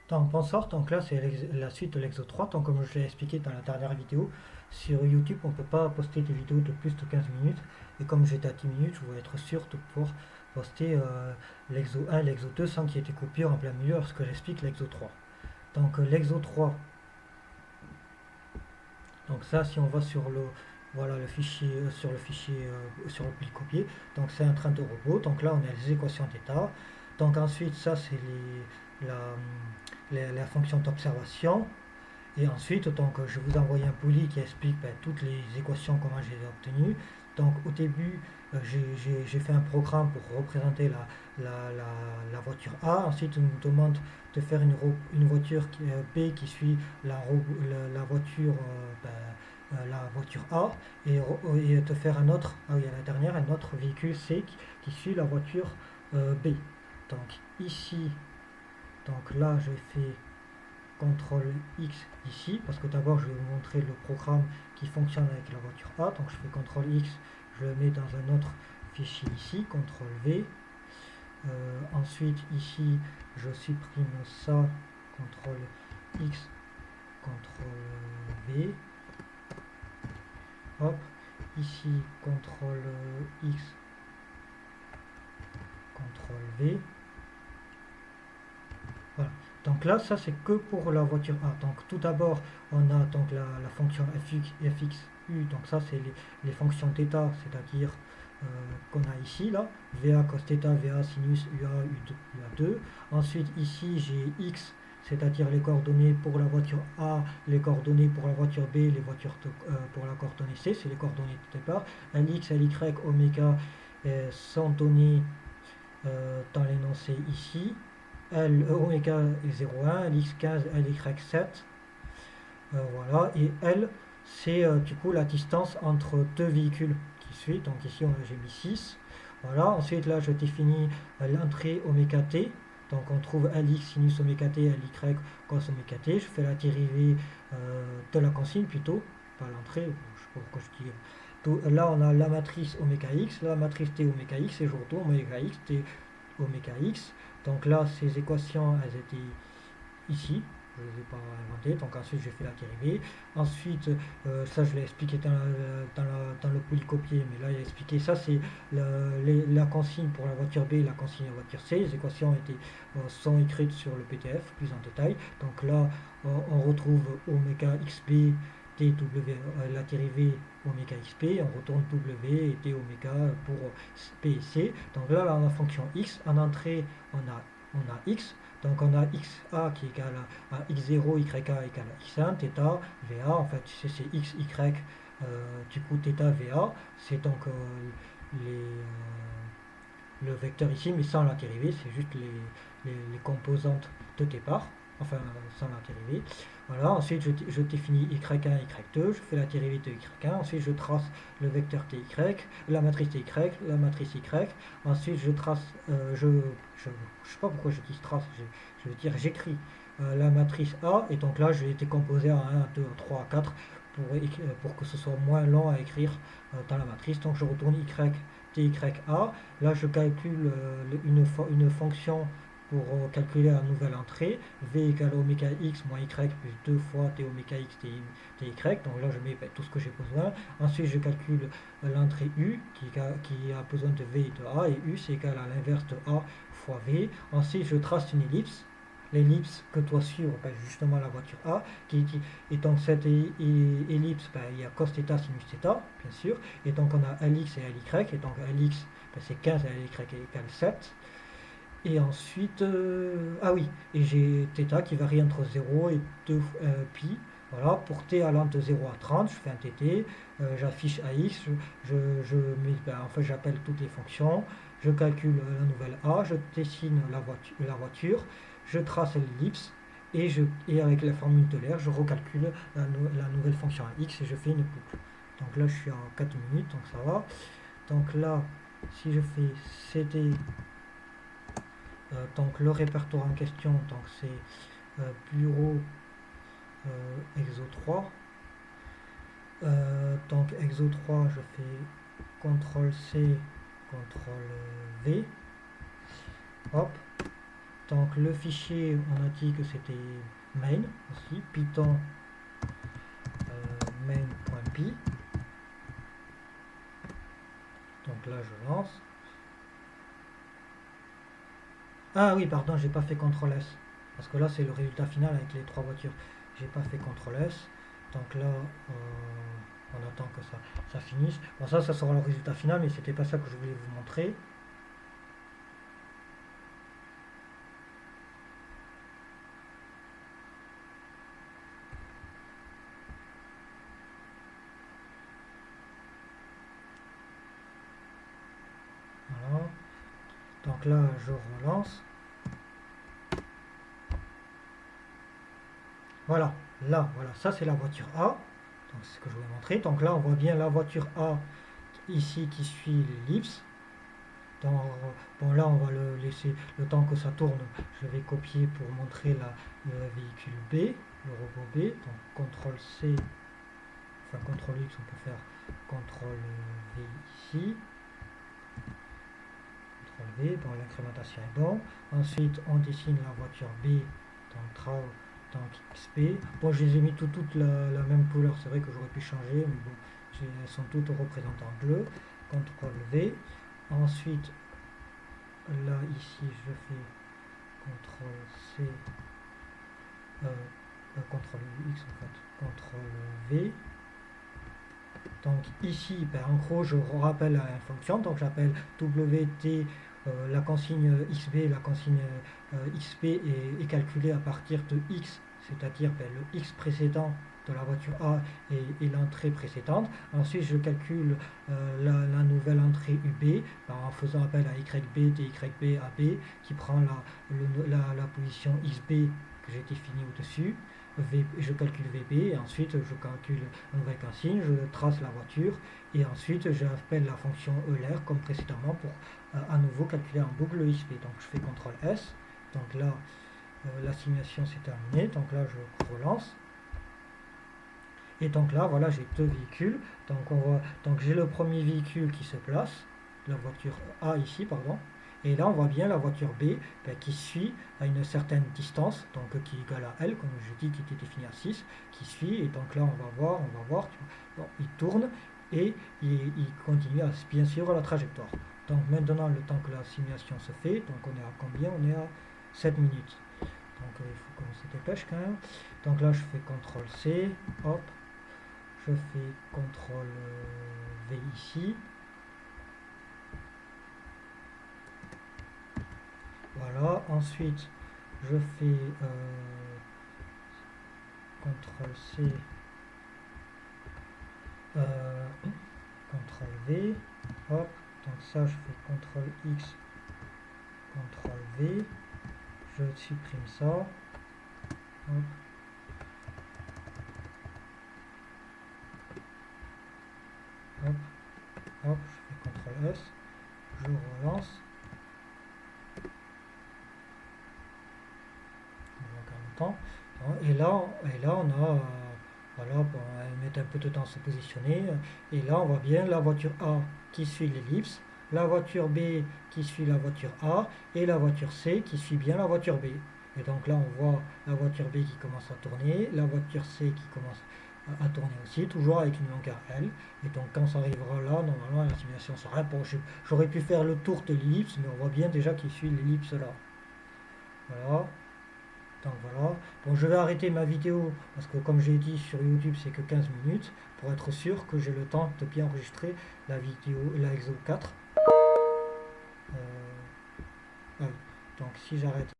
Donc bonsoir, donc là c'est la suite de l'Exo 3, donc comme je l'ai expliqué dans la dernière vidéo, sur YouTube on ne peut pas poster des vidéos de plus de 15 minutes, et comme j'étais à 10 minutes, je voulais être sûr de pouvoir poster l'Exo 1 et l'Exo 2 sans qu'il y ait des coupures en plein milieu lorsque j'explique l'Exo 3. Donc l'Exo 3, donc ça si on va sur le, voilà, le fichier, sur le fichier, sur le pli copier, donc c'est un train de robot, donc là on a les équations d'état, donc ensuite ça c'est la fonction d'observation. Et ensuite, donc, je vous envoie un poli qui explique toutes les équations, comment je les ai obtenues. Donc au début, j'ai fait un programme pour représenter la voiture A. Ensuite, on nous demande de faire une voiture B qui suit la voiture, la voiture A. Et de faire un autre, ah oui, à la dernière, un autre véhicule C qui suit la voiture B. Donc ici, donc là, je fais CTRL X ici, parce que d'abord je vais vous montrer le programme qui fonctionne avec la voiture A, donc je fais CTRL X, je le mets dans un autre fichier ici, CTRL V, ensuite ici je supprime ça, CTRL X, CTRL V, hop, ici CTRL X, CTRL V, voilà. Donc là, ça c'est que pour la voiture A. Donc tout d'abord, on a donc la fonction fxu, donc ça c'est les fonctions θ, c'est-à-dire qu'on a ici, là, VA cos θ, VA sinus, UA, UA2. Ensuite ici j'ai x, c'est-à-dire les coordonnées pour la voiture A, les coordonnées pour la voiture B, pour la coordonnée C, c'est les coordonnées de départ. Lx, Ly, oméga sont données dans l'énoncé ici. L, oméga est 0,1, LX15, LY7, voilà, et L, c'est du coup la distance entre deux véhicules qui suivent, donc ici j'ai mis 6, voilà, ensuite là je définis l'entrée oméga t, donc on trouve LX sinus oméga t, LY cos oméga t, je fais la dérivée de la consigne plutôt, pas l'entrée, je ne sais pas pourquoi je dis... Là on a la matrice oméga x, la matrice t oméga x, et je retourne oméga x, t oméga x. Donc là, ces équations, elles étaient ici. Je ne les ai pas inventées. Donc ensuite, j'ai fait la dérivée. Ensuite, ça, je l'ai expliqué dans le polycopier. Mais là, il a expliqué ça, c'est la consigne pour la voiture B et la consigne pour la voiture C. Les équations sont écrites sur le PDF, plus en détail. Donc là, on retrouve oméga xb tw, la dérivée oméga xp, on retourne w et t oméga pour p et c. Donc là, on a la fonction x. En entrée, on a x. Donc on a xa qui est égal à x0, yk égale à x1, θ, va. En fait, c'est x, y, du coup θ, va. C'est donc le vecteur ici, mais sans la dérivée, c'est juste les composantes de départ, enfin sans la dérivée. Voilà, ensuite je définis y1, y2, je fais la dérivée de y1, ensuite je trace le vecteur ty, la matrice ty, la matrice y, ensuite je trace, je sais pas pourquoi je dis trace, je veux dire j'écris la matrice A, et donc là je l'ai décomposé en 1, 2, 3, 4 pour que ce soit moins long à écrire dans la matrice. Donc je retourne y, ty, a, là je calcule une fonction pour calculer la nouvelle entrée, v égale oméga x moins y plus 2 fois t oméga x ty, donc là je mets tout ce que j'ai besoin. Ensuite je calcule l'entrée u qui a besoin de v et de a, et u c'est égal à l'inverse de a fois v. Ensuite je trace une ellipse, l'ellipse que doit suivre justement la voiture A, et donc cette ellipse, il y a cos θ sinus θ, bien sûr, et donc on a Lx et Ly, et donc Lx c'est 15 et Ly égale 7. Et ensuite, ah oui, et j'ai θ qui varie entre 0 et 2 pi. Voilà, pour t allant de 0 à 30, je fais un tt, j'affiche AX, en fait j'appelle toutes les fonctions, je calcule la nouvelle A, je dessine la voiture, je trace l'ellipse, et avec la formule de l'air, je recalcule la nouvelle fonction AX et je fais une boucle. Donc là je suis en 4 minutes, donc ça va. Donc là, si je fais cd, donc le répertoire en question, donc c'est bureau exo 3. Donc exo 3, je fais CTRL C, CTRL V, hop, Donc le fichier, on a dit que c'était main aussi, python main.py. Donc là je lance. Ah oui, pardon, j'ai pas fait CTRL S. Parce que là c'est le résultat final avec les 3 voitures. J'ai pas fait CTRL S. Donc là on attend que ça finisse. Bon, ça sera le résultat final, mais c'était pas ça que je voulais vous montrer. Voilà. Donc là je relance. Voilà, là, voilà, ça c'est la voiture A. Donc c'est ce que je voulais montrer. Donc là on voit bien la voiture A ici qui suit l'ellipse. Bon là on va le laisser le temps que ça tourne. Je vais copier pour montrer le véhicule B, le robot B. Donc CTRL C, enfin CTRL X, on peut faire CTRL V ici. CTRL V, bon l'incrémentation est bon. Ensuite on dessine la voiture B, donc XP. Bon, je les ai mis toutes la même couleur, c'est vrai que j'aurais pu changer, mais bon, elles sont toutes représentées en bleu. CTRL V. Ensuite, là, ici, je fais CTRL C, CTRL X en fait, CTRL V. Donc ici, ben, en gros, je rappelle une fonction, donc j'appelle WT, la consigne XB, la consigne XP est calculée à partir de X, c'est-à-dire ben, le X précédent de la voiture A et l'entrée précédente. Ensuite, je calcule la nouvelle entrée UB en faisant appel à YB, DYB, AB, qui prend la position XB que j'ai définie au-dessus. Je calcule VB et ensuite je calcule une nouvelle consigne, je trace la voiture et ensuite j'appelle la fonction ELR comme précédemment pour à nouveau calculer en boucle le XP. Donc je fais CTRL S, donc là la simulation s'est terminée, donc là je relance. Et donc là voilà j'ai deux véhicules, donc j'ai le premier véhicule qui se place, la voiture A ici pardon. Et là, on voit bien la voiture B qui suit à une certaine distance, donc qui est égale à L, comme je dis, qui était définie à 6, qui suit. Et donc là, on va voir, bon, il tourne et il continue à bien suivre la trajectoire. Donc maintenant, le temps que la simulation se fait, donc on est à combien? On est à 7 minutes. Donc il faut qu'on se dépêche quand même. Donc là, je fais CTRL C, hop, je fais CTRL V ici. Voilà, ensuite je fais CTRL C, CTRL V, hop, donc ça je fais CTRL X, CTRL V, je supprime ça, hop, hop, hop, je fais CTRL S, je relance. Et là on a voilà, bon, elle met un peu de temps à se positionner et là on voit bien la voiture A qui suit l'ellipse, la voiture B qui suit la voiture A et la voiture C qui suit bien la voiture B. Et donc là on voit la voiture B qui commence à tourner, la voiture C qui commence à tourner aussi, toujours avec une longueur L. Et donc quand ça arrivera là, normalement la simulation sera... Bon, j'aurais pu faire le tour de l'ellipse, mais on voit bien déjà qu'il suit l'ellipse là. Voilà. Donc voilà. Bon, je vais arrêter ma vidéo parce que comme j'ai dit sur YouTube c'est que 15 minutes pour être sûr que j'ai le temps de bien enregistrer la vidéo, la Exo 4. Ah oui. Donc si j'arrête